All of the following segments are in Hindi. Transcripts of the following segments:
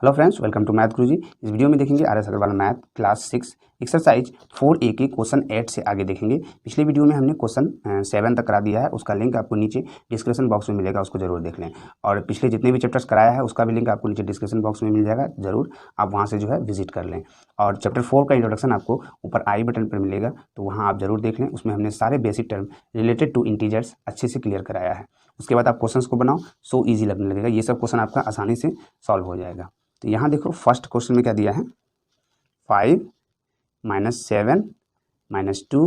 Hello friends, welcome to math Guruji. इस वीडियो में देखेंगे R S Agarwal math class 6 exercise 4A के क्वेश्चन 8 से आगे देखेंगे। पिछले वीडियो में हमने क्वेश्चन 7 तक करा दिया है, उसका लिंक आपको नीचे डिस्क्रिप्शन बॉक्स में मिलेगा, उसको जरूर देख लें। और पिछले जितने भी चैप्टर्स कराया है उसका भी लिंक आपको नीचे डिस्क्रिप्शन बॉक्स में मिल जाएगा, जरूर आप वहाँ से जो है विजिट कर लें। और चैप्टर 4 का इंट्रोडक्शन आपको ऊपर आई बटन पर मिलेगा, तो वहाँ आप जरूर देख लें। उसमें हमने सारे basic term related to integers अच्छे से क्लियर कराया है। उसके बाद आप क्वेश्चन को बनाओ, सो ईजी लगने लगेगा, ये सब क्वेश्चन आपका आसानी से सॉल्व हो जाएगा। तो यहाँ देखो फर्स्ट क्वेश्चन में क्या दिया है, 5 - 7 - 2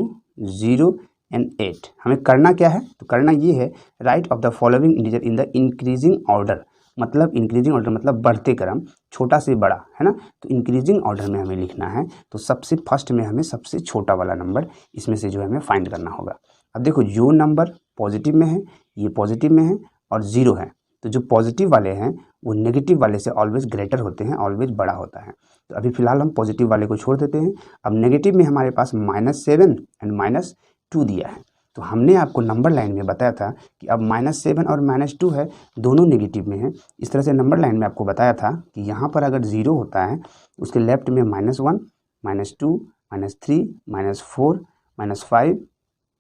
0 एंड 8। हमें करना क्या है, तो करना ये है, right of the following integer in the increasing order. मतलब इंक्रीजिंग ऑर्डर मतलब बढ़ते क्रम, छोटा से बड़ा, है ना। तो इंक्रीजिंग ऑर्डर में हमें लिखना है, तो सबसे फर्स्ट में हमें सबसे छोटा वाला नंबर इसमें से जो है हमें फाइंड करना होगा। अब देखो जो नंबर पॉजिटिव में है ये पॉजिटिव में है और 0 है, तो जो पॉजिटिव वाले हैं वो नेगेटिव वाले से ऑलवेज ग्रेटर होते हैं, ऑलवेज बड़ा होता है। तो अभी फिलहाल हम पॉजिटिव वाले को छोड़ देते हैं। अब नेगेटिव में हमारे पास -7 एंड -2 दिया है, तो हमने आपको नंबर लाइन में बताया था कि अब -7 और -2 है, दोनों नेगेटिव में है। इस तरह से नंबर लाइन में आपको बताया था कि यहाँ पर अगर 0 होता है उसके लेफ्ट में -1 -2 -3 -4 -5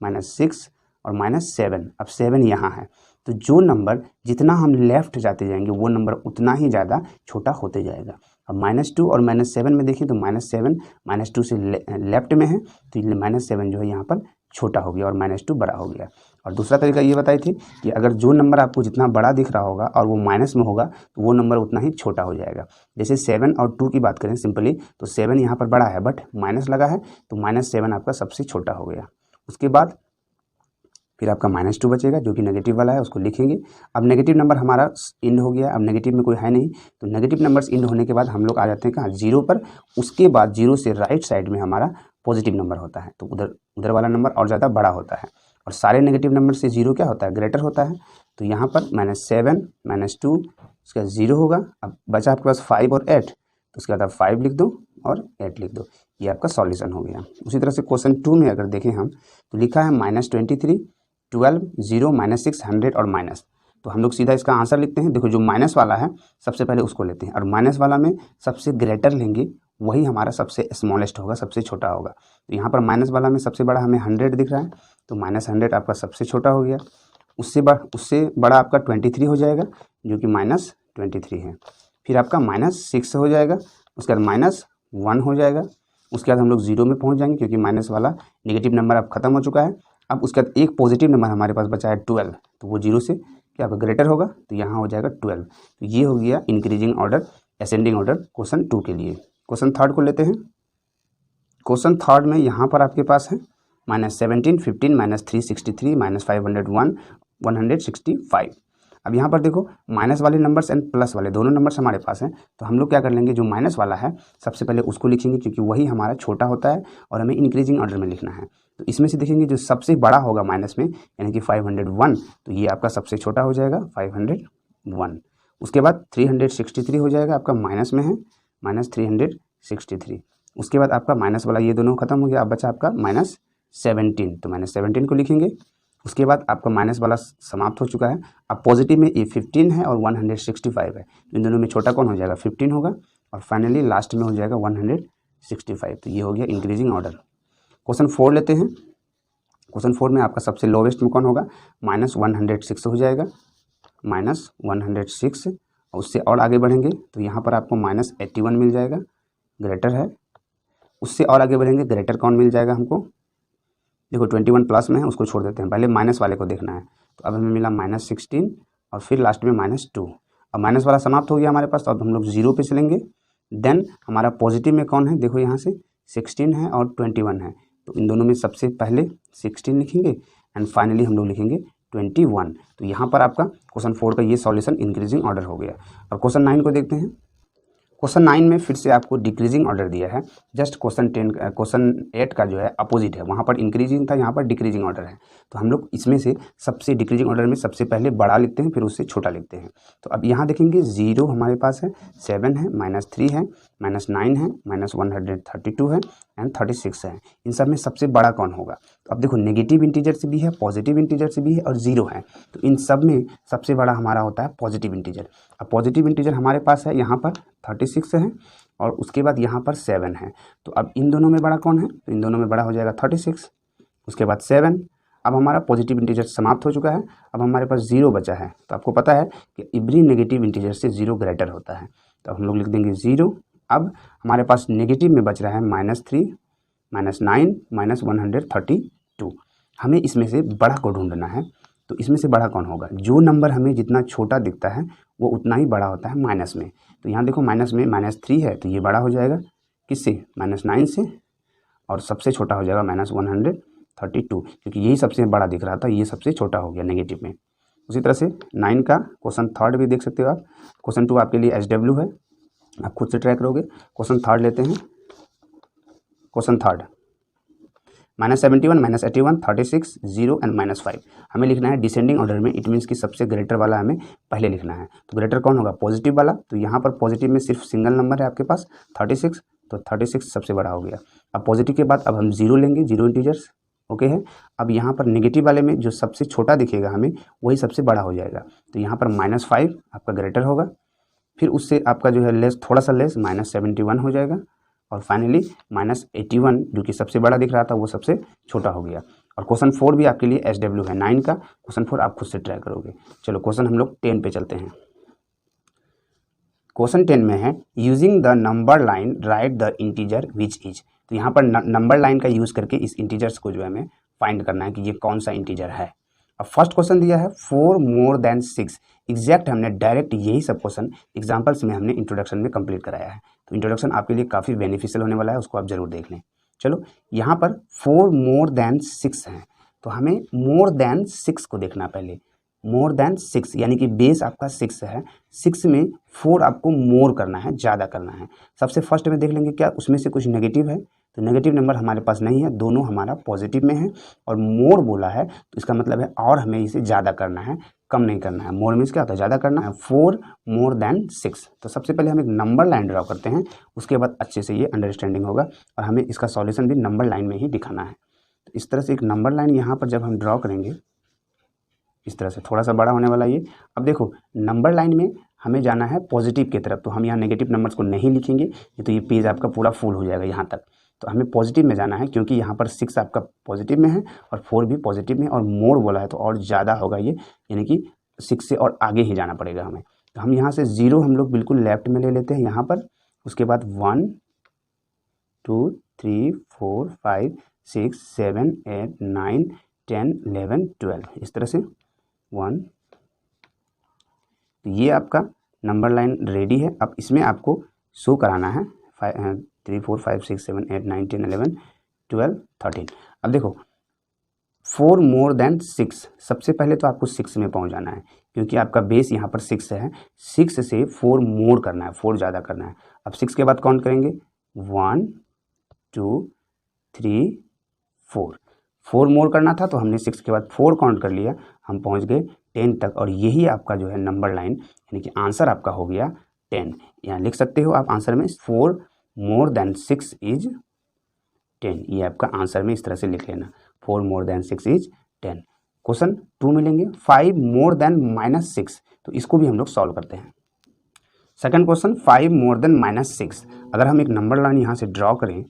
-6 और -7। अब 7 यहाँ है, तो जो नंबर जितना हम लेफ्ट जाते जाएंगे वो नंबर उतना ही ज़्यादा छोटा होते जाएगा। अब -2 और -7 में देखें तो -7 -2 से लेफ्ट में है, तो -7 जो है यहाँ पर छोटा हो गया और -2 बड़ा हो गया। और दूसरा तरीका ये बताई थी कि अगर जो नंबर आपको जितना बड़ा दिख रहा होगा और वो माइनस में होगा तो वो नंबर उतना ही छोटा हो जाएगा। जैसे 7 और 2 की बात करें सिंपली, तो 7 यहाँ पर बड़ा है बट माइनस लगा है, तो -7 आपका सबसे छोटा हो गया। उसके बाद फिर आपका -2 बचेगा जो कि नेगेटिव वाला है, उसको लिखेंगे। अब नेगेटिव नंबर हमारा इंड हो गया, अब नेगेटिव में कोई है नहीं, तो नेगेटिव नंबर्स इंड होने के बाद हम लोग आ जाते हैं कहाँ, 0 पर। उसके बाद 0 से राइट साइड में हमारा पॉजिटिव नंबर होता है, तो उधर वाला नंबर और ज़्यादा बड़ा होता है। और सारे नेगेटिव नंबर से 0 क्या होता है, ग्रेटर होता है। तो यहाँ पर -7 -2 उसका 0 होगा। अब बचा आपके पास 5 और 8, तो उसके बाद आप 5 लिख दो और 8 लिख दो, ये आपका सॉल्यूशन हो गया। उसी तरह से क्वेश्चन 2 में अगर देखें हम, तो लिखा है -23 12 0 -6 100 और माइनस। तो हम लोग सीधा इसका आंसर लिखते हैं। देखो जो माइनस वाला है सबसे पहले उसको लेते हैं, और माइनस वाला में सबसे ग्रेटर लेंगे, वही हमारा सबसे स्मॉलेस्ट होगा, सबसे छोटा होगा। तो यहाँ पर माइनस वाला में सबसे बड़ा हमें 100 दिख रहा है, तो -100 आपका सबसे छोटा हो गया। उससे बड़ा आपका 23 हो जाएगा, जो कि -23 है। फिर आपका -6 हो जाएगा, उसके बाद -1 हो जाएगा। उसके बाद हम लोग 0 में पहुँच जाएंगे, क्योंकि माइनस वाला नेगेटिव नंबर अब खत्म हो चुका है। अब उसके बाद एक पॉजिटिव नंबर हमारे पास बचा है 12, तो वो 0 से क्या होगा, ग्रेटर होगा, तो यहाँ हो जाएगा 12। तो ये हो गया increasing order, ascending order question 2 के लिए। क्वेश्चन 3 को लेते हैं। क्वेश्चन 3 में यहाँ पर आपके पास है -17 15 -363 -501 165। अब यहाँ पर देखो माइनस वाले नंबर्स एंड प्लस वाले दोनों नंबर्स हमारे पास हैं, तो हम लोग क्या कर लेंगे, जो माइनस वाला है सबसे पहले उसको लिखेंगे, क्योंकि वही हमारा छोटा होता है और हमें इंक्रीजिंग ऑर्डर में लिखना है। तो इसमें से देखेंगे जो सबसे बड़ा होगा माइनस में, यानी कि 501, तो ये आपका सबसे छोटा हो जाएगा 501। उसके बाद 363 हो जाएगा, आपका माइनस में है -363। उसके बाद आपका माइनस वाला ये दोनों खत्म हो गया, अब बचा आपका -17, तो -17 को लिखेंगे। उसके बाद आपका माइनस वाला समाप्त हो चुका है। अब पॉजिटिव में ये 15 है और 165 है, इन दोनों में छोटा कौन हो जाएगा, 15 होगा। और फाइनली लास्ट में हो जाएगा 165, तो ये हो गया इंक्रीजिंग ऑर्डर। क्वेश्चन 4 लेते हैं। क्वेश्चन 4 में आपका सबसे लोवेस्ट में कौन होगा, -106 हो जाएगा, -106। और उससे और आगे बढ़ेंगे तो यहाँ पर आपको -81 मिल जाएगा, ग्रेटर है। उससे और आगे बढ़ेंगे, ग्रेटर कौन मिल जाएगा हमको, देखो 21 प्लस में है, उसको छोड़ देते हैं, पहले माइनस वाले को देखना है। तो अब हमें मिला -16 और फिर लास्ट में -2। अब माइनस वाला समाप्त हो गया हमारे पास, तो अब हम लोग 0 पे चलेंगे। देन हमारा पॉजिटिव में कौन है, देखो यहाँ से 16 है और 21 है, तो इन दोनों में सबसे पहले 16 लिखेंगे एंड फाइनली हम लोग लिखेंगे 21। तो यहाँ पर आपका क्वेश्चन 4 का ये सॉल्यूशन इंक्रीजिंग ऑर्डर हो गया। और क्वेश्चन 9 को देखते हैं। क्वेश्चन 9 में फिर से आपको डिक्रीजिंग ऑर्डर दिया है, जस्ट क्वेश्चन 8 का जो है अपोजिट है, वहाँ पर इंक्रीजिंग था, यहाँ पर डिक्रीजिंग ऑर्डर है। तो हम लोग इसमें से सबसे डिक्रीजिंग ऑर्डर में सबसे पहले बड़ा लिखते हैं, फिर उससे छोटा लिखते हैं। तो अब यहाँ देखेंगे 0 हमारे पास है, 7 है, -3 है, -9 है, -132 है एंड 36 है। इन सब में सबसे बड़ा कौन होगा, तो अब देखो नेगेटिव इंटीजर से भी है, पॉजिटिव इंटीजर से भी है और 0 है, तो इन सब में सबसे बड़ा हमारा होता है पॉजिटिव इंटीजर। अब पॉजिटिव इंटीजर हमारे पास है यहाँ पर 36 है और उसके बाद यहाँ पर 7 है। तो अब इन दोनों में बड़ा कौन है? तो इन दोनों में बड़ा हो जाएगा 36, उसके बाद 7। अब हमारा पॉजिटिव इंटीजर समाप्त हो चुका है, अब हमारे पास 0 बचा है। तो आपको पता है कि एवरी नेगेटिव इंटीजर से 0 ग्रेटर होता है, तो हम लोग लिख देंगे 0। अब हमारे पास नेगेटिव में बच रहा है -3, -9, -132। हमें इसमें से बड़ा को ढूंढना है। तो इसमें से बड़ा कौन होगा? जो नंबर हमें जितना छोटा दिखता है वो उतना ही बड़ा होता है माइनस में। तो यहाँ देखो माइनस में -3 है, तो ये बड़ा हो जाएगा किससे? -9 से, और सबसे छोटा हो जाएगा -132, क्योंकि यही सबसे बड़ा दिख रहा था, ये सबसे छोटा हो गया नेगेटिव में। उसी तरह से 9 का क्वेश्चन थर्ड भी देख सकते हो आप। क्वेश्चन 2 आपके लिए SW है, आप खुद से ट्रैक करोगे। क्वेश्चन थर्ड लेते हैं। Question third -71, -81, 36, 0 and -5। हमें लिखना है डिसेंडिंग ऑर्डर में, इट मीन्स कि सबसे ग्रेटर वाला हमें पहले लिखना है। तो ग्रेटर कौन होगा? पॉजिटिव वाला। तो यहाँ पर पॉजिटिव में सिर्फ सिंगल नंबर है आपके पास 36, तो 36 सबसे बड़ा हो गया। अब पॉजिटिव के बाद अब हम 0 लेंगे, 0 इंटीजर्स, ओके है। अब यहाँ पर नेगेटिव वाले में जो सबसे छोटा दिखेगा हमें वही सबसे बड़ा हो जाएगा। तो यहाँ पर -5 आपका ग्रेटर होगा, फिर उससे आपका जो है लेस, थोड़ा सा लेस, -71 हो जाएगा, और फाइनली -81 जो कि सबसे बड़ा दिख रहा था वो सबसे छोटा हो गया। और क्वेश्चन 4 भी आपके लिए SW है 9 का। क्वेश्चन 4 आप खुद से ट्राई करोगे। चलो क्वेश्चन हम लोग 10 पे चलते हैं। क्वेश्चन 10 में है using the number line right the integer which is. तो यहाँ पर नंबर लाइन का यूज़ करके इस इंटीजर्स को जो है हमें फाइंड करना है कि ये कौन सा इंटीजर है। अब फर्स्ट क्वेश्चन दिया है 4 मोर देन 6। एग्जैक्ट हमने डायरेक्ट यही सब क्वेश्चन एग्जाम्पल्स में हमने इंट्रोडक्शन में कंप्लीट कराया है। तो इंट्रोडक्शन आपके लिए काफ़ी बेनिफिशियल होने वाला है, उसको आप जरूर देख लें। चलो यहाँ पर 4 मोर देन 6 हैं, तो हमें मोर देन 6 को देखना पहले। मोर देन 6 यानी कि बेस आपका 6 है, 6 में 4 आपको मोर करना है, ज़्यादा करना है। सबसे फर्स्ट में देख लेंगे क्या उसमें से कुछ नेगेटिव है। तो नेगेटिव नंबर हमारे पास नहीं है, दोनों हमारा पॉजिटिव में है, और मोर बोला है तो इसका मतलब है और हमें इसे ज़्यादा करना है, कम नहीं करना है। मोर मीन्स क्या होता है? ज़्यादा करना है। 4 मोर देन 6। तो सबसे पहले हम एक नंबर लाइन ड्रॉ करते हैं, उसके बाद अच्छे से ये अंडरस्टैंडिंग होगा, और हमें इसका सॉल्यूशन भी नंबर लाइन में ही दिखाना है। तो इस तरह से एक नंबर लाइन यहाँ पर जब हम ड्रॉ करेंगे, इस तरह से थोड़ा सा बड़ा होने वाला ये। अब देखो नंबर लाइन में हमें जाना है पॉजिटिव की तरफ, तो हम यहाँ नेगेटिव नंबर्स को नहीं लिखेंगे, तो ये पेज आपका पूरा फुल हो जाएगा यहाँ तक। तो हमें पॉजिटिव में जाना है, क्योंकि यहाँ पर 6 आपका पॉजिटिव में है और 4 भी पॉजिटिव में, और मोर बोला है तो और ज़्यादा होगा ये, यानी कि 6 से और आगे ही जाना पड़ेगा हमें। तो हम यहाँ से 0 हम लोग बिल्कुल लेफ्ट में ले लेते हैं यहाँ पर। उसके बाद 1 2 3 4 5 6 7 8 9 10 11 12, इस तरह से 1। तो ये आपका नंबर लाइन रेडी है। अब इसमें आपको शो कराना है 3 4 5 6 7 8 9 10 11 12 13। अब देखो 4 मोर देन 6, सबसे पहले तो आपको 6 में पहुंच जाना है, क्योंकि आपका बेस यहाँ पर 6 है। 6 से 4 मोर करना है, 4 ज़्यादा करना है। अब 6 के बाद काउंट करेंगे 1 2 3 4। 4 मोर करना था तो हमने 6 के बाद 4 काउंट कर लिया, हम पहुंच गए 10 तक, और यही आपका जो है नंबर लाइन, यानी कि आंसर आपका हो गया 10। यहाँ लिख सकते हो आप आंसर में 4 मोर देन 6 इज 10। ये आपका आंसर में इस तरह से लिख लेना, 4 मोर देन 6 इज 10। क्वेश्चन 2 मिलेंगे 5 मोर देन -6, तो इसको भी हम लोग सॉल्व करते हैं। Second question 5 more than -6। अगर हम एक नंबर लाइन यहाँ से ड्रॉ करें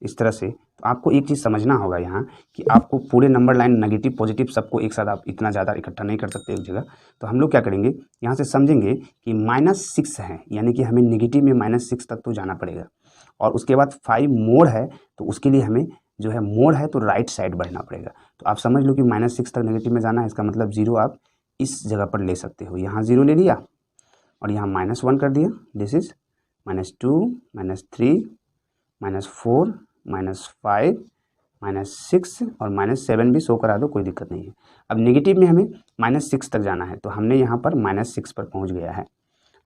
इस तरह से, तो आपको एक चीज़ समझना होगा यहाँ कि आपको पूरे नंबर लाइन नेगेटिव पॉजिटिव सबको एक साथ आप इतना ज़्यादा इकट्ठा नहीं कर सकते एक जगह। तो हम लोग क्या करेंगे, यहाँ से समझेंगे कि -6 है, यानी कि हमें नेगेटिव में -6 तक तो जाना पड़ेगा, और उसके बाद 5 मोर है, तो उसके लिए हमें जो है मोर है तो राइट साइड बढ़ना पड़ेगा। तो आप समझ लो कि -6 तक नेगेटिव में जाना है, इसका मतलब 0 आप इस जगह पर ले सकते हो। यहाँ 0 ले लिया और यहाँ -1 कर दिया, दिस इज -2 -3 -4 -5 -6 और -7 भी शो करा दो, कोई दिक्कत नहीं है। अब नेगेटिव में हमें -6 तक जाना है, तो हमने यहाँ पर -6 पर पहुँच गया है।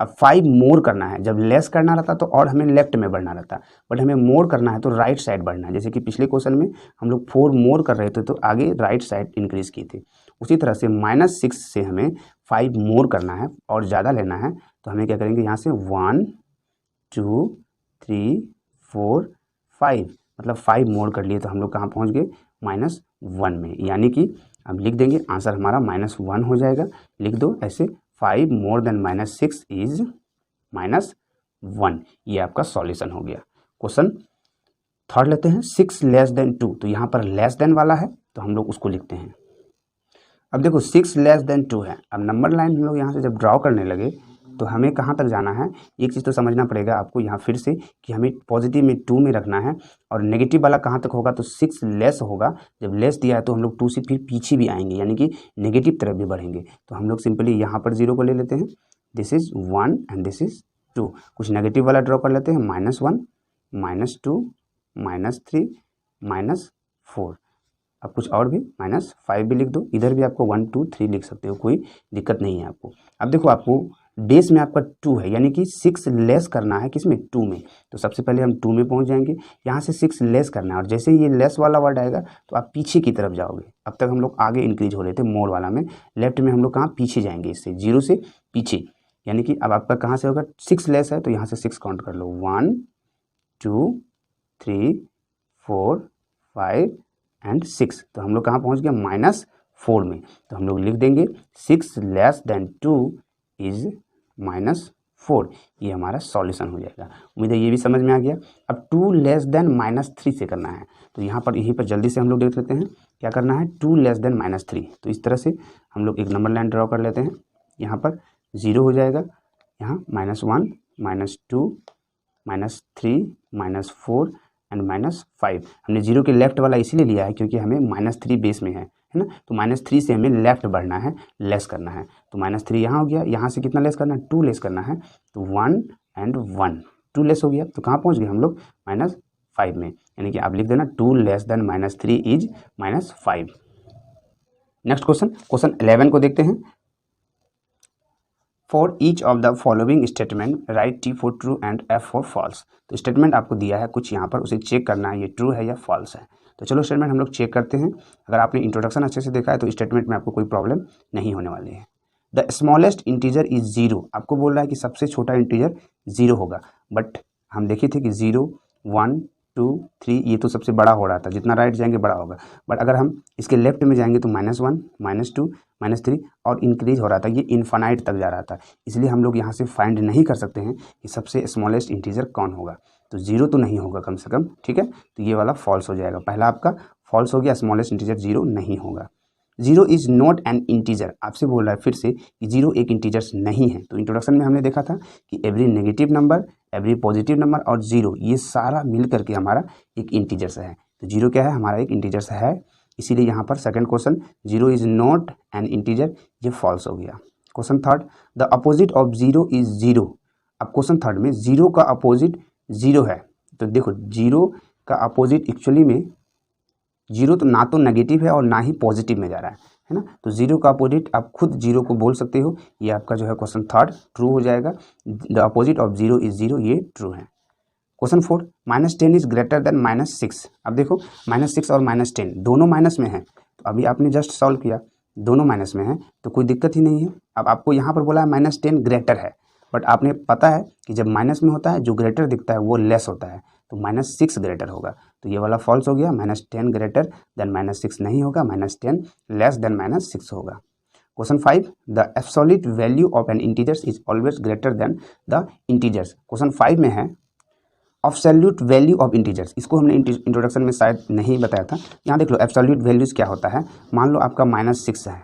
अब 5 मोर करना है, जब लेस करना रहता तो और हमें लेफ्ट में बढ़ना रहता, बट हमें मोर करना है तो राइट साइड बढ़ना है। जैसे कि पिछले क्वेश्चन में हम लोग 4 मोर कर रहे थे तो आगे राइट साइड इंक्रीज की थी, उसी तरह से -6 से हमें 5 मोर करना है और ज़्यादा लेना है। तो हमें क्या करेंगे, यहाँ से 1 2 3 4 5, मतलब 5 मोर कर लिए, तो हम लोग कहाँ पहुँच गए, -1 में, यानी कि अब लिख देंगे आंसर हमारा -1 हो जाएगा। लिख दो ऐसे, 5 मोर देन -6 इज 1। ये आपका सॉल्यूशन हो गया। क्वेश्चन थर्ड लेते हैं, 6 लेस देन 2। तो यहाँ पर लेस देन वाला है तो हम लोग उसको लिखते हैं। अब देखो 6 लेस देन 2 है। अब नंबर लाइन हम लोग यहाँ से जब ड्रॉ करने लगे तो हमें कहाँ तक जाना है, एक चीज़ तो समझना पड़ेगा आपको यहाँ फिर से कि हमें पॉजिटिव में 2 में रखना है और नेगेटिव वाला कहाँ तक होगा, तो 6 लेस होगा। जब लेस दिया है तो हम लोग 2 से फिर पीछे भी आएंगे, यानी कि नेगेटिव तरफ भी बढ़ेंगे। तो हम लोग सिंपली यहाँ पर 0 को ले लेते हैं, this is 1 and this is 2। कुछ नेगेटिव वाला ड्रॉ कर लेते हैं, -1 -2 -3 -4। अब कुछ और भी, -5 भी लिख दो, इधर भी आपको 1 2 3 लिख सकते हो, कोई दिक्कत नहीं है आपको। अब देखो आपको बेस में आपका 2 है, यानी कि 6 लेस करना है किसमें, 2 में। तो सबसे पहले हम 2 में पहुंच जाएंगे, यहाँ से 6 लेस करना है और जैसे ही ये लेस वाला वर्ड आएगा तो आप पीछे की तरफ जाओगे। अब तक हम लोग आगे इंक्रीज हो रहे थे मोर वाला में, लेफ्ट में हम लोग कहाँ पीछे जाएंगे, इससे 0 से पीछे। यानी कि अब आपका कहाँ से होगा, 6 लेस है तो यहाँ से 6 काउंट कर लो, 1 2 3 4 5 एंड 6। तो हम लोग कहाँ पहुँच गया, -4 में। तो हम लोग लिख देंगे 6 लेस देन 2 इज -4। ये हमारा सॉल्यूशन हो जाएगा। उम्मीद है ये भी समझ में आ गया। अब 2 लेस देन -3 से करना है, तो यहाँ पर यहीं पर जल्दी से हम लोग देख लेते हैं क्या करना है, 2 लेस देन -3। तो इस तरह से हम लोग एक नंबर लाइन ड्रॉ कर लेते हैं। यहाँ पर 0 हो जाएगा, यहाँ -1 -2 -3 -4 एंड -5। हमने 0 के लेफ्ट वाला इसीलिए लिया है क्योंकि हमें -3 बेस में है ना। तो -3 से हमें लेफ्ट बढ़ना है, लेस करना है। तो -3 यहाँ हो गया, यहाँ से कितना लेस करना है, 2 लेस करना है। तो 1 एंड 1, 2 लेस हो गया। तो कहाँ पहुँच गए हम लोग, -5 में। यानी कि आप लिख देना 2 less than -3 is -5। Next question 11 को देखते हैं। For each of the following statement write T for true and F for false. तो स्टेटमेंट आपको दिया है कुछ यहाँ पर, उसे चेक करना है ये ट्रू है या फॉल्स है। तो चलो स्टेटमेंट हम लोग चेक करते हैं। अगर आपने इंट्रोडक्शन अच्छे से देखा है तो स्टेटमेंट में आपको कोई प्रॉब्लम नहीं होने वाली है। The smallest integer is 0। आपको बोल रहा है कि सबसे छोटा इंटीजर 0 होगा, बट हम देखे थे कि 0 1 2 3 ये तो सबसे बड़ा हो रहा था, जितना राइट जाएंगे बड़ा होगा। बट अगर हम इसके लेफ्ट में जाएंगे तो -1 -2 -3 और इंक्रीज हो रहा था, ये इन्फानाइट तक जा रहा था। इसलिए हम लोग यहाँ से फाइंड नहीं कर सकते हैं कि सबसे स्मॉलेस्ट इंटीजर कौन होगा। तो 0 तो नहीं होगा कम से कम, ठीक है। तो ये वाला फॉल्स हो जाएगा, पहला आपका फॉल्स हो गया, स्मॉलेस्ट इंटीजर 0 नहीं होगा। 0 इज नॉट एन इंटीजर। आपसे बोल रहा है फिर से कि 0 एक इंटीजर्स नहीं है। तो इंट्रोडक्शन में हमने देखा था कि every negative number, every positive number और 0 ये सारा मिल करके हमारा एक इंटीजर्स है। तो 0 क्या है, हमारा एक इंटीजर्स है। इसीलिए यहाँ पर second question 0 is not an integer, ये फॉल्स हो गया। Question third, the opposite of 0 is 0। अब क्वेश्चन थर्ड में 0 का अपोजिट 0 है। तो देखो 0 का अपोजिट एक्चुअली में 0 तो ना तो नेगेटिव है और ना ही पॉजिटिव में जा रहा है ना। तो 0 का अपोजिट आप खुद 0 को बोल सकते हो। ये आपका जो है क्वेश्चन थर्ड ट्रू हो जाएगा। द अपोजिट ऑफ 0 इज 0, ये ट्रू है। Question 4, -10 is greater than -6। अब देखो -6 और -10 दोनों माइनस में है। तो अभी आपने जस्ट सॉल्व किया, दोनों माइनस में है तो कोई दिक्कत ही नहीं है। अब आपको यहाँ पर बोला है -10 ग्रेटर है, बट आपने पता है कि जब माइनस में होता है जो ग्रेटर दिखता है वो लेस होता है। तो -6 ग्रेटर होगा। तो ये वाला फॉल्स हो गया, -10 ग्रेटर देन -6 नहीं होगा, -10 लेस देन -6 होगा। Question 5, the absolute value of an integers is always greater than the integers. Question 5 में है एब्सोल्यूट वैल्यू ऑफ इंटीजर्स। इसको हमने इंट्रोडक्शन में शायद नहीं बताया था। यहाँ देख लो एब्सोल्यूट वैल्यूज़ क्या होता है। मान लो आपका -6 है,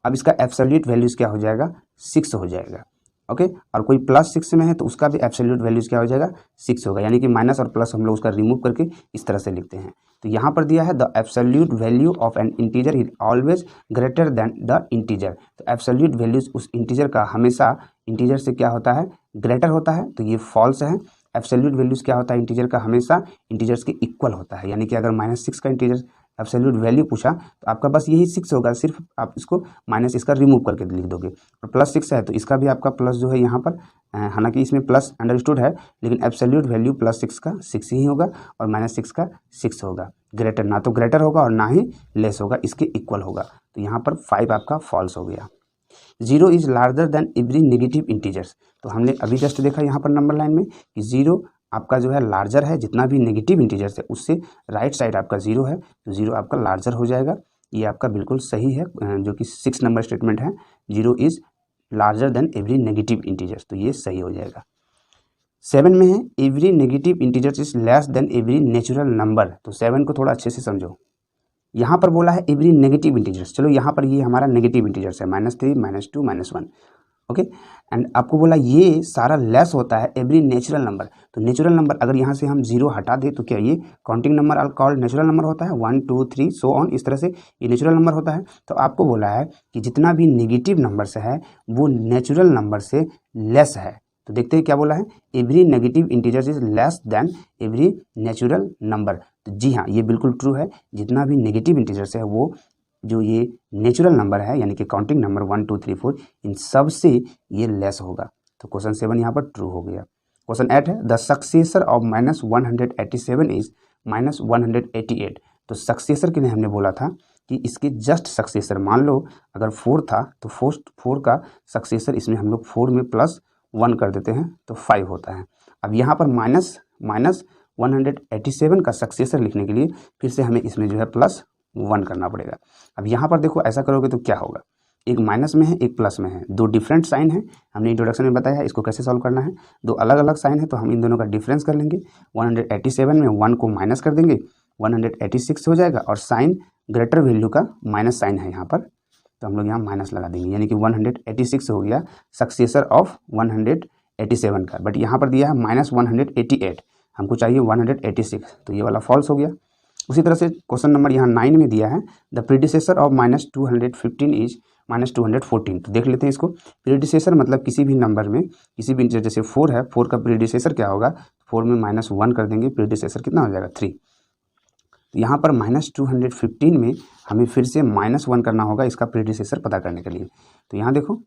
अब इसका एब्सोल्यूट वैल्यूज़ क्या हो जाएगा, 6 हो जाएगा। ओके, और कोई +6 में है तो उसका भी एब्सोल्यूट वैल्यूज़ क्या हो जाएगा, 6 होगा। यानी कि माइनस और प्लस हम लोग उसका रिमूव करके इस तरह से लिखते हैं। तो यहाँ पर दिया है the absolute value of N integer is always greater than the integer. तो एब्सोल्यूट वैल्यूज़ उस इंटीजर का हमेशा इंटीजर से क्या होता है, ग्रेटर होता है। तो ये फॉल्स है। एब्सोल्यूट वैल्यूज़ क्या होता है इंटीजर का, हमेशा इंटीजर्स के इक्वल होता है। यानी कि अगर -6 का इंटीजर एब्सोल्यूट वैल्यू पूछा तो आपका बस यही 6 होगा, सिर्फ आप इसको माइनस इसका रिमूव करके लिख दोगे। और +6 है तो इसका भी आपका प्लस जो है यहाँ पर, हालांकि इसमें प्लस अंडरस्टूड है लेकिन एब्सोल्यूट वैल्यू +6 का 6 ही होगा और -6 का 6 होगा। ग्रेटर ना तो ग्रेटर होगा और ना ही लेस होगा, इसके इक्वल होगा। तो यहाँ पर 5 आपका फॉल्स हो गया। 0 is larger than every negative integers. तो हमने अभी जस्ट देखा यहाँ पर नंबर लाइन में कि 0 आपका जो है लार्जर है, जितना भी नेगेटिव इंटीजर्स है उससे राइट साइड आपका 0 है, तो 0 आपका लार्जर हो जाएगा। ये आपका बिल्कुल सही है, जो कि 6 नंबर स्टेटमेंट है, 0 is larger than every negative integers, तो ये सही हो जाएगा। 7 में है every negative integers is less than every natural number. तो 7 को थोड़ा अच्छे से समझो। यहाँ पर बोला है एवरी नेगेटिव इंटीजर्स, चलो यहाँ पर ये हमारा नेगेटिव इंटीजर्स है -3 -2 -1, ओके। एंड आपको बोला ये सारा लेस होता है एवरी नेचुरल नंबर। तो नेचुरल नंबर अगर यहाँ से हम 0 हटा दें तो क्या ये counting number are called natural number होता है, 1 2 3 सो ऑन, इस तरह से ये नेचुरल नंबर होता है। तो आपको बोला है कि जितना भी नेगेटिव नंबर से है वो नेचुरल नंबर से लेस है। तो देखते हैं क्या बोला है, every negative integer is less than every natural number. तो जी हाँ, ये बिल्कुल ट्रू है, जितना भी नेगेटिव इंटीजर्स है वो जो ये नेचुरल नंबर है यानी कि काउंटिंग नंबर 1 2 3 4 इन सब से ये लेस होगा। तो क्वेश्चन 7 यहाँ पर ट्रू हो गया। क्वेश्चन 8 है द सक्सेसर ऑफ -187 इज -188। तो सक्सेसर के लिए हमने बोला था कि इसके जस्ट सक्सेसर, मान लो अगर 4 था तो 4 का सक्सेसर इसमें हम लोग 4 में +1 कर देते हैं तो 5 होता है। अब यहाँ पर -187 का सक्सेसर लिखने के लिए फिर से हमें इसमें जो है +1 करना पड़ेगा। अब यहाँ पर देखो ऐसा करोगे तो क्या होगा, एक माइनस में है एक प्लस में है, दो डिफरेंट साइन है, हमने इंट्रोडक्शन में बताया है इसको कैसे सॉल्व करना है। दो अलग अलग साइन है तो हम इन दोनों का डिफरेंस कर लेंगे। 187 में 1 को माइनस कर देंगे, 186 हो जाएगा और साइन ग्रेटर वैल्यू का माइनस साइन है यहाँ पर, तो हम लोग यहाँ माइनस लगा देंगे, यानी कि 186 हो गया सक्सेसर ऑफ 187 का। बट यहाँ पर दिया है -188, हमको चाहिए 186, तो ये वाला फॉल्स हो गया। उसी तरह से क्वेश्चन नंबर यहाँ 9 में दिया है द प्रीडिसेसर ऑफ -215 इज -214। तो देख लेते हैं इसको। प्रीडिसेसर मतलब किसी भी नंबर में किसी भी, जैसे 4 है, 4 का प्रीडिसेसर क्या होगा, 4 में -1 कर देंगे, प्रीडिसेसर कितना हो जाएगा 3। तो यहाँ पर -215 में हमें फिर से -1 करना होगा इसका प्रीडिसेसर पता करने के लिए। तो यहाँ देखो,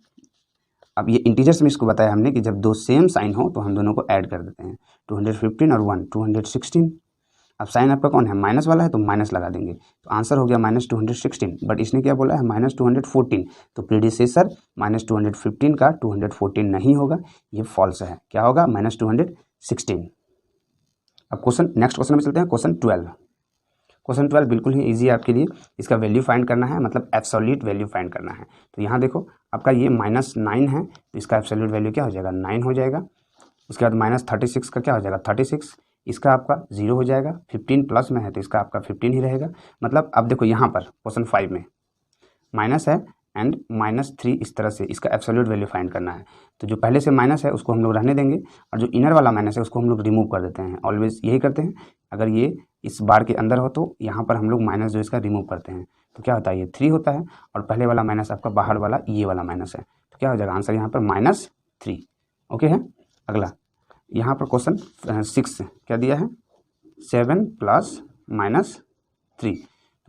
अब ये इंटीजर्स में इसको बताया हमने कि जब दो सेम साइन हो तो हम दोनों को ऐड कर देते हैं, 215 और 1 216। अब साइन आपका कौन है, माइनस वाला है, तो माइनस लगा देंगे, तो आंसर हो गया -216। बट इसने क्या बोला है -214, तो प्रीडिसेसर -215 का 214 नहीं होगा, ये फॉल्स है। क्या होगा, -216। अब क्वेश्चन नेक्स्ट क्वेश्चन में चलते हैं, क्वेश्चन 12। क्वेश्चन 12 बिल्कुल ही ईजी है आपके लिए, इसका वैल्यू फाइंड करना है, मतलब एब्सोल्यूट वैल्यू फाइंड करना है। तो यहाँ देखो आपका ये -9 है तो इसका एब्सोल्यूट वैल्यू क्या हो जाएगा, 9 हो जाएगा। उसके बाद -36 का क्या हो जाएगा, 36, इसका आपका 0 हो जाएगा। 15 प्लस में है तो इसका आपका 15 ही रहेगा। मतलब अब देखो यहाँ पर क्वेश्चन 5 में माइनस है एंड -3, इस तरह से इसका एब्सोल्यूट वैल्यू फाइंड करना है। तो जो पहले से माइनस है उसको हम लोग रहने देंगे और जो इनर वाला माइनस है उसको हम लोग रिमूव कर देते हैं। ऑलवेज यही करते हैं, अगर ये इस बार के अंदर हो तो यहाँ पर हम लोग माइनस जो इसका रिमूव करते हैं, तो क्या होता है, ये 3 होता है और पहले वाला माइनस आपका बाहर वाला ये वाला माइनस है, तो क्या हो जाएगा आंसर यहाँ पर -3। ओके है। अगला यहाँ पर क्वेश्चन 6 क्या दिया है, 7 प्लस -3।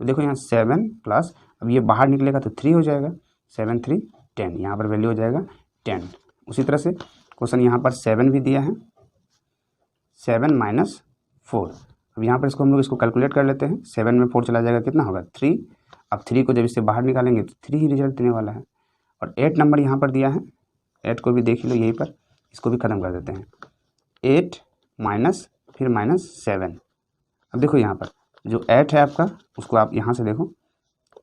तो देखो यहाँ 7 प्लस, अब ये बाहर निकलेगा तो 3 हो जाएगा, 7 3 10, यहाँ पर वैल्यू हो जाएगा 10। उसी तरह से क्वेश्चन यहाँ पर 7 भी दिया है, 7 -4। अब यहाँ पर इसको हम लोग इसको कैलकुलेट कर लेते हैं, 7 में 4 चला जाएगा, कितना होगा 3। अब 3 को जब इससे बाहर निकालेंगे तो 3 ही रिजल्ट देने वाला है। और 8 नंबर यहाँ पर दिया है, 8 को भी देख लो यहीं पर, इसको भी ख़त्म कर देते हैं, 8 माइनस फिर -7। अब देखो यहाँ पर जो 8 है आपका उसको आप यहाँ से देखो,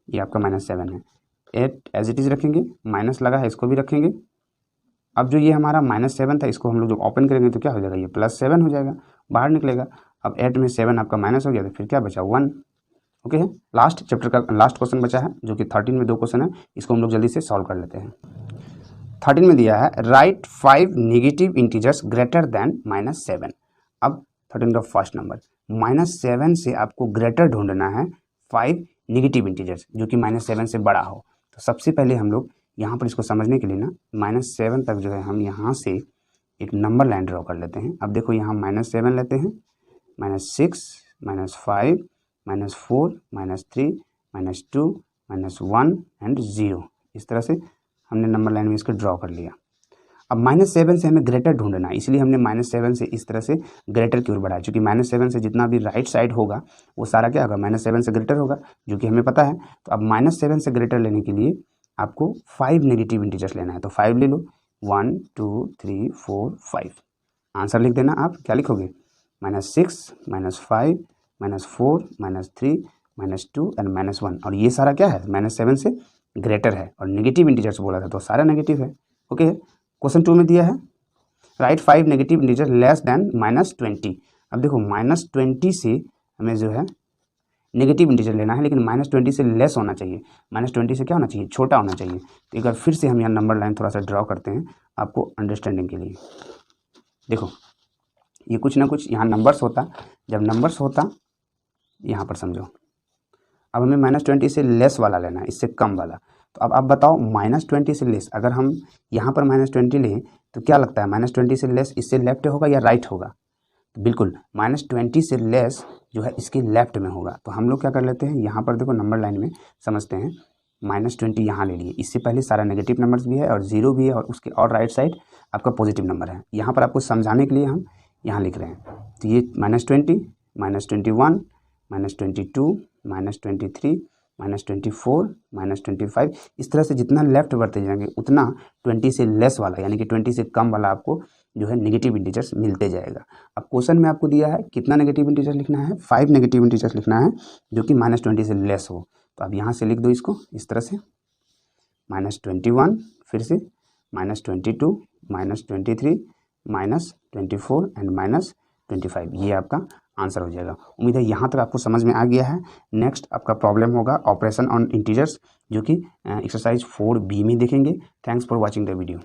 ये आपका -7 है, 8 एज इट इज़ रखेंगे, माइनस लगा है इसको भी रखेंगे। अब जो ये हमारा -7 था इसको हम लोग जो ओपन करेंगे तो क्या हो जाएगा, ये +7 हो जाएगा, बाहर निकलेगा। अब 8 में 7 आपका माइनस हो गया तो फिर क्या बचा 1। ओके है। लास्ट चैप्टर का लास्ट क्वेश्चन बचा है जो कि 13 में 2 क्वेश्चन है, इसको हम लोग जल्दी से सॉल्व कर लेते हैं। 13 में दिया है right 5 negative integers greater than -7। अब 13 का फर्स्ट नंबर, -7 से आपको ग्रेटर ढूंढना है 5 नेगेटिव इंटीजर्स जो कि -7 से बड़ा हो। तो सबसे पहले हम लोग यहाँ पर इसको समझने के लिए ना -7 तक जो है हम यहाँ से एक नंबर लाइन ड्रॉ कर लेते हैं। अब देखो यहाँ -7 लेते हैं, -6 -5 -4 -3 -2 -1 एंड 0, इस तरह से हमने नंबर लाइन में इसको ड्रॉ कर लिया। अब -7 से हमें ग्रेटर ढूंढना है, इसलिए हमने -7 से इस तरह से ग्रेटर की ओर बढ़ाया, क्योंकि -7 से जितना भी राइट साइड होगा वो सारा क्या होगा, -7 से ग्रेटर होगा, जो कि हमें पता है। तो अब -7 से ग्रेटर लेने के लिए आपको 5 नेगेटिव इंटीजर्स लेना है, तो 5 ले लो, 1 2 3 4 5। आंसर लिख देना आप, क्या लिखोगे, -6 -5 -4 -3 -2 एंड -1। और ये सारा क्या है, -7 से ग्रेटर है और नेगेटिव इंटीजर्स बोला था तो सारा नेगेटिव है। ओके। क्वेश्चन 2 में दिया है right 5 negative integer less than -20। अब देखो -20 से हमें जो है नेगेटिव इंटीजर लेना है, लेकिन -20 से लेस होना चाहिए। -20 से क्या होना चाहिए, छोटा होना चाहिए। तो एक बार फिर से हम यहाँ नंबर लाइन थोड़ा सा ड्रॉ करते हैं आपको अंडरस्टैंडिंग के लिए। देखो ये कुछ ना कुछ यहाँ नंबर्स होता, जब नंबर्स होता यहाँ पर समझो। अब हमें -20 से लेस वाला लेना है, इससे कम वाला। तो अब आप बताओ -20 से लेस, अगर हम यहाँ पर -20 लें तो क्या लगता है -20 से लेस इससे लेफ्ट होगा या राइट होगा? तो बिल्कुल -20 से लेस जो है इसके लेफ्ट में होगा। तो हम लोग क्या कर लेते हैं, यहाँ पर देखो नंबर लाइन में समझते हैं, -20 यहाँ ले लिए, इससे पहले सारा नेगेटिव नंबर्स भी है और 0 भी है और उसके और राइट साइड आपका पॉजिटिव नंबर है। यहाँ पर आपको समझाने के लिए हम यहाँ लिख रहे हैं। तो ये -20, -21, -22, -23, -24, -25, इस तरह से जितना लेफ्ट बढ़ते जाएंगे उतना 20 से लेस वाला यानी कि 20 से कम वाला आपको जो है नेगेटिव इंटीजर्स मिलते जाएगा। अब क्वेश्चन में आपको दिया है कितना नेगेटिव इंटीजर लिखना है, 5 नेगेटिव इंटीजर्स लिखना है जो कि -20 से लेस हो। तो अब यहाँ से लिख दो इसको इस तरह से, -21, फिर से -22, -23, -24 एंड -25, ये आपका आंसर हो जाएगा। उम्मीद है यहाँ तक आपको समझ में आ गया है। नेक्स्ट आपका प्रॉब्लम होगा ऑपरेशन ऑन इंटीजर्स, जो कि एक्सरसाइज 4B में देखेंगे। Thanks for watching the video.